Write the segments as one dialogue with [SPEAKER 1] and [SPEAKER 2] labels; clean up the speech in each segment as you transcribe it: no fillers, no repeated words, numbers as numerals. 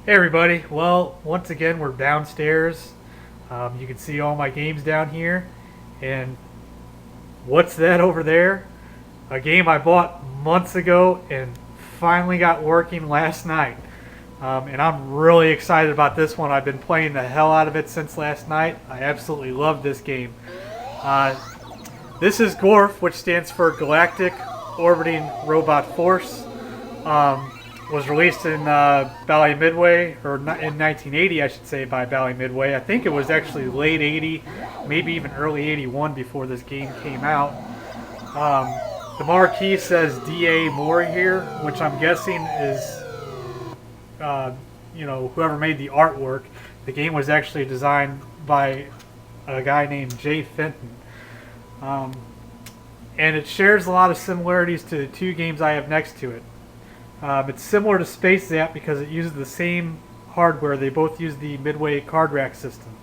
[SPEAKER 1] Hey everybody, well once again we're downstairs. You can see all my games down here, and what's that over there? A game I bought months ago and finally got working last night. And I'm really excited about this one. I've been playing the hell out of it since last night. I absolutely love this game. Uh, this is Gorf, which stands for Galactic Orbiting Robot Force. Was released in Bally Midway, or in 1980, I should say, by Bally Midway. I think it was actually late 80, maybe even early 81 before this game came out. The marquee says D.A. Moore here, which I'm guessing is, whoever made the artwork. The game was actually designed by a guy named Jay Fenton. And it shares a lot of similarities to the two games I have next to it. It's similar to Space Zap because it uses the same hardware. They both use the Midway card rack system.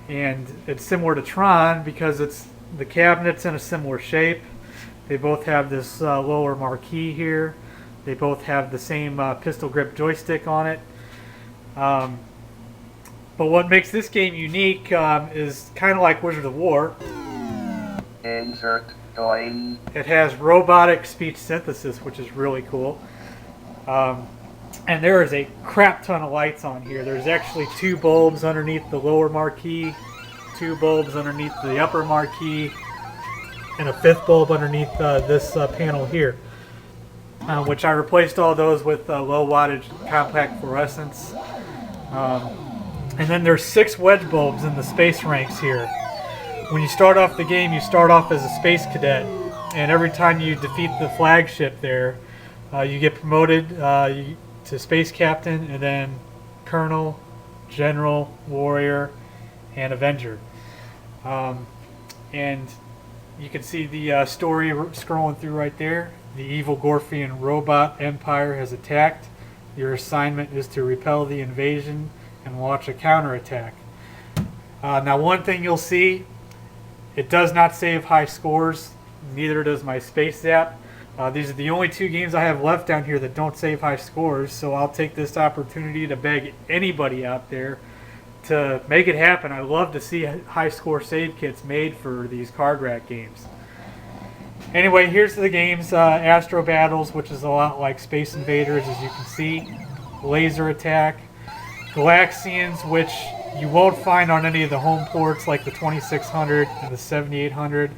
[SPEAKER 1] And it's similar to Tron because the cabinet's in a similar shape. They both have this lower marquee here. They both have the same pistol grip joystick on it. But what makes this game unique is kind of like Wizard of War.
[SPEAKER 2] Insert coin.
[SPEAKER 1] It has robotic speech synthesis, which is really cool. And there is a crap ton of lights on here. There's actually two bulbs underneath the lower marquee, two bulbs underneath the upper marquee, and a fifth bulb underneath this panel here, which I replaced all those with low wattage compact fluorescents. And then there's 6 wedge bulbs in the space ranks here. When you start off the game, you start off as a space cadet, and every time you defeat the flagship there, you get promoted to space captain, and then colonel, general, warrior, and avenger. And you can see the story scrolling through right there. The evil Gorfian robot empire has attacked. Your assignment is to repel the invasion and launch a counterattack. Now, one thing you'll see, it does not save high scores. Neither does my Space Zap. These are the only 2 games I have left down here that don't save high scores, so I'll take this opportunity to beg anybody out there to make it happen. I love to see high score save kits made for these card rack games. Anyway, here's the games. Astro Battles, which is a lot like Space Invaders, as you can see. Laser Attack. Galaxians, which you won't find on any of the home ports like the 2600 and the 7800.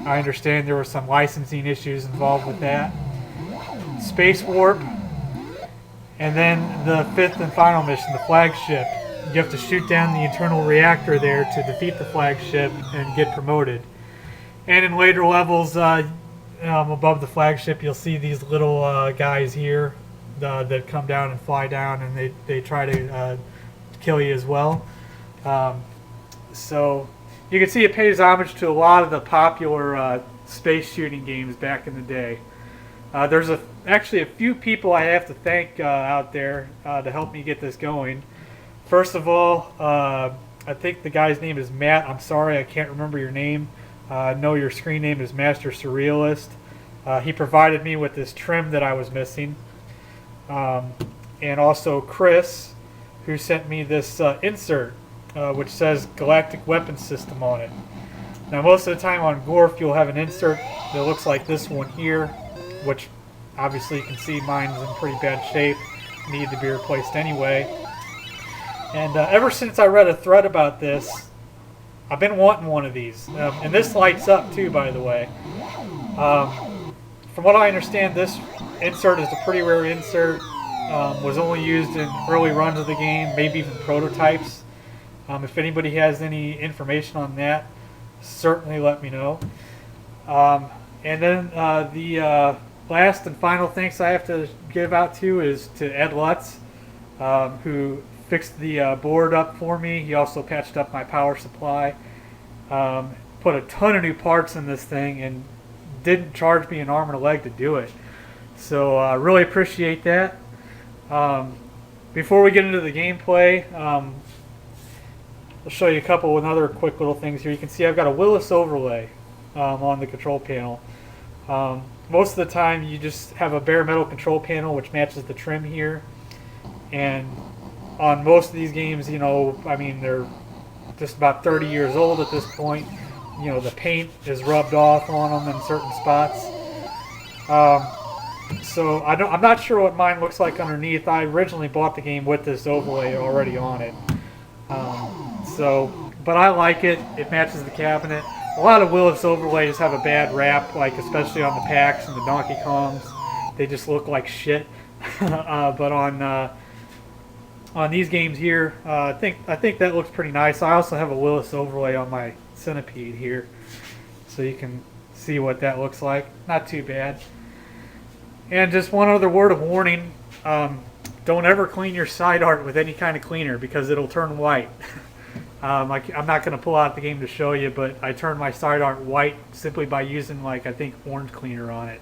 [SPEAKER 1] I understand there were some licensing issues involved with that. Space Warp, and then the 5th and final mission, the flagship. You have to shoot down the internal reactor there to defeat the flagship and get promoted. And in later levels, above the flagship, you'll see these little guys here that come down and fly down, and they try to kill you as well. So you can see it pays homage to a lot of the popular space shooting games back in the day. There's actually a few people I have to thank out there to help me get this going. First of all, I think the guy's name is Matt. I'm sorry, I can't remember your name. I know your screen name is Master Surrealist. He provided me with this trim that I was missing. And also Chris, who sent me this insert, which says Galactic Weapons System on it. Now, most of the time on Gorf, you'll have an insert that looks like this one here, which obviously you can see mine's in pretty bad shape, need to be replaced anyway. And ever since I read a thread about this, I've been wanting one of these. And this lights up too, by the way. From what I understand, this insert is a pretty rare insert. Was only used in early runs of the game, maybe even prototypes. If anybody has any information on that, certainly let me know. And then the last and final thanks I have to give out to is to Ed Lutz, who fixed the board up for me. He also patched up my power supply, put a ton of new parts in this thing, and didn't charge me an arm and a leg to do it. So I really appreciate that. Before we get into the gameplay, I'll show you a couple of other quick little things here. You can see I've got a Willis overlay on the control panel. Most of the time you just have a bare metal control panel which matches the trim here, and on most of these games, you know, I mean, they're just about 30 years old at this point. You know, the paint is rubbed off on them in certain spots. So I'm not sure what mine looks like underneath. I originally bought the game with this overlay already on it. But I like it. It matches the cabinet. A lot of Willis overlays have a bad rap, like especially on the packs and the Donkey Kongs. They just look like shit. But on these games here, I think that looks pretty nice. I also have a Willis overlay on my Centipede here, so you can see what that looks like. Not too bad. And just one other word of warning: don't ever clean your side art with any kind of cleaner because it'll turn white. I'm not going to pull out the game to show you, but I turned my side art white simply by using, like, I think orange cleaner on it,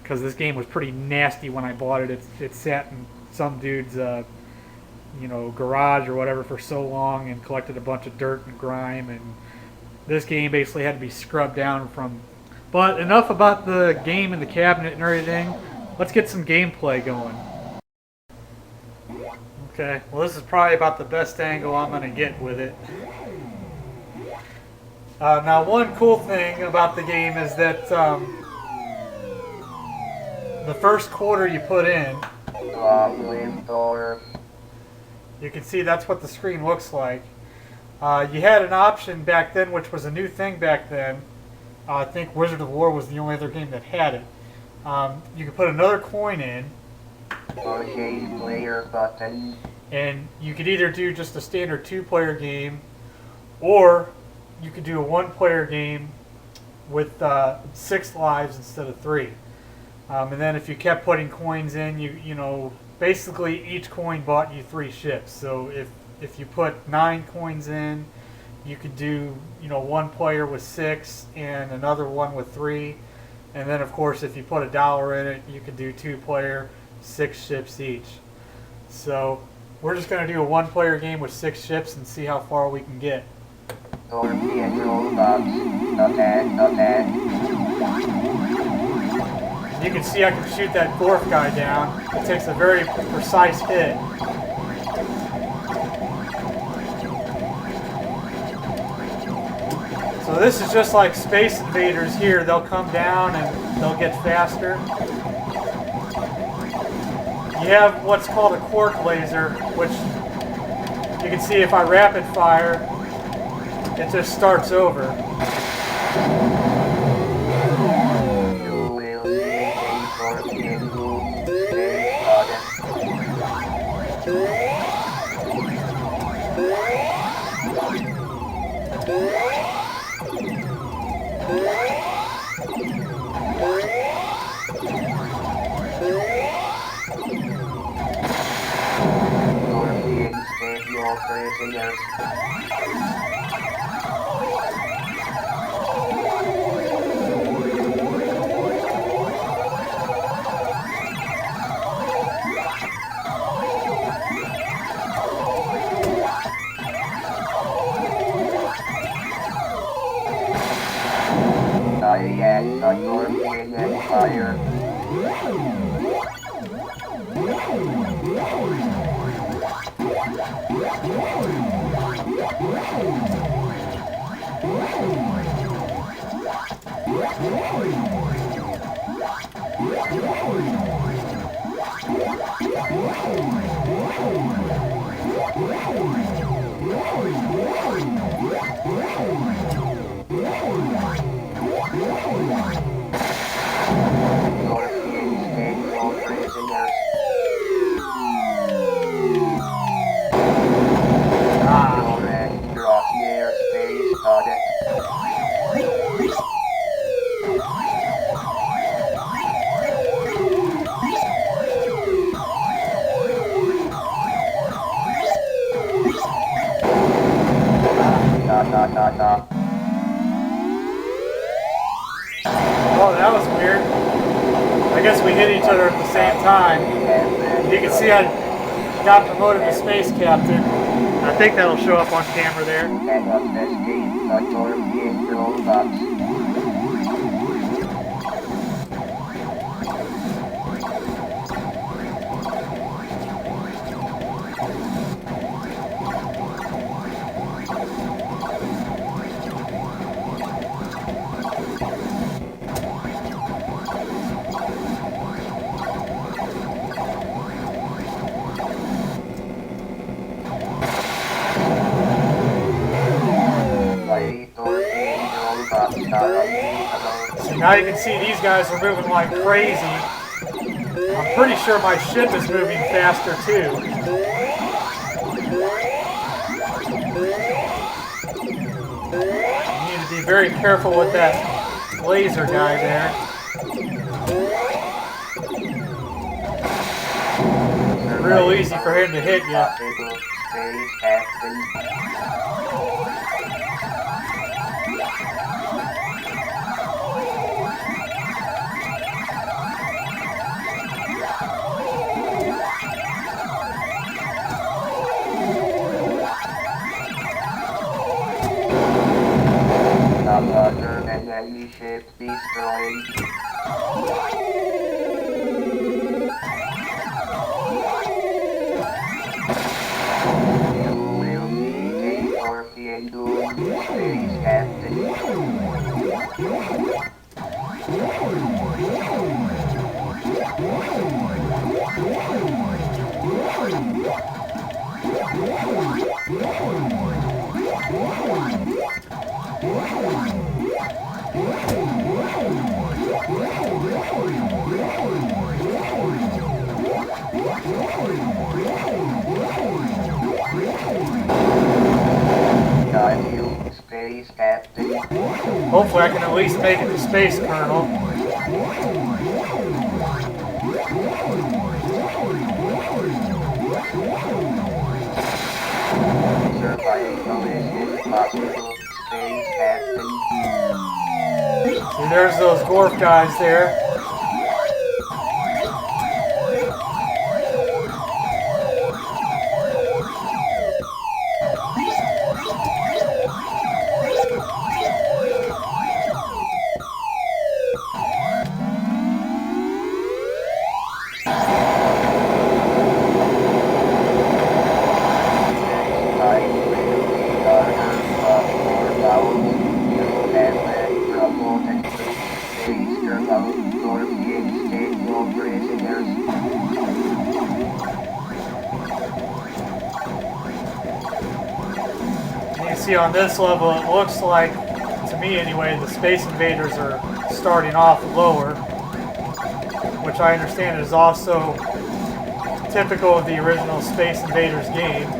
[SPEAKER 1] because this game was pretty nasty when I bought it. It sat in some dude's garage or whatever for so long and collected a bunch of dirt and grime, and this game basically had to be scrubbed down from. But enough about the game and the cabinet and everything. Let's get some gameplay going. Okay, well, this is probably about the best angle I'm going to get with it. Now, one cool thing about the game is that the first quarter you put in, you can see that's what the screen looks like. You had an option back then, which was a new thing back then. I think Wizard of War was the only other game that had it. You could put another coin in.
[SPEAKER 2] Player button.
[SPEAKER 1] And you could either do just a standard 2-player game, or you could do a 1-player game with 6 lives instead of 3. And then if you kept putting coins in, basically each coin bought you 3 ships. So if you put 9 coins in, you could do 1 player with 6 and another one with 3. And then of course if you put $1 in it, you could do 2-player, 6 ships each. So we're just going to do a 1-player game with 6 ships and see how far we can get. You can see I can shoot that Gorf guy down. It takes a very precise hit. So this is just like Space Invaders here. They'll come down and they'll get faster. You have what's called a quark laser, which you can see if I rapid fire, it just starts over. Oh, that was weird. I guess we hit each other at the same time. You can see I got promoted to Space Captain. I think that'll show up on camera there.
[SPEAKER 2] robots are unbeatable.
[SPEAKER 1] So now you can see these guys are moving like crazy. I'm pretty sure my ship is moving faster too. You need to be very careful with that laser guy there. Real easy for him to hit you.
[SPEAKER 2] Space captain. Another enemy ship destroyed. You will need a torpedo, space captain. Got you, space captain.
[SPEAKER 1] Hopefully I can at least make it to Space Colonel.
[SPEAKER 2] Survival is impossible, space captain.
[SPEAKER 1] See, there's those Gorf guys there. You can see on this level, it looks like, to me anyway, the Space Invaders are starting off lower, which I understand is also typical of the original Space Invaders game.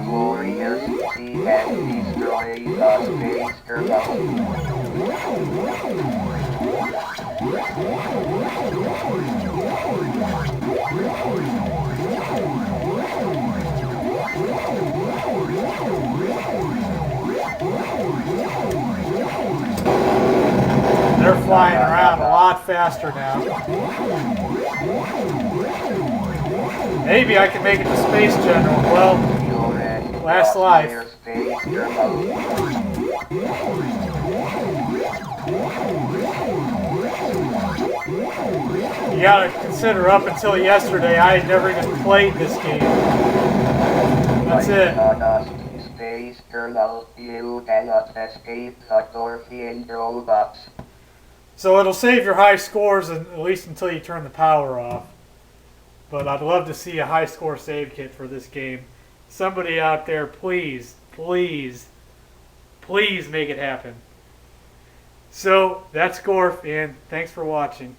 [SPEAKER 2] Warriors, he has destroyed the space terminal.
[SPEAKER 1] They're flying around a lot faster now. Maybe I can make it to Space General. Well, last life. You gotta consider, up until yesterday, I had never even played this game. That's it.
[SPEAKER 2] Space Colonel, you cannot escape the Gorfian robots.
[SPEAKER 1] So it'll save your high scores, at least until you turn the power off. But I'd love to see a high score save kit for this game. Somebody out there, please, please, please make it happen. So that's Gorf, and thanks for watching.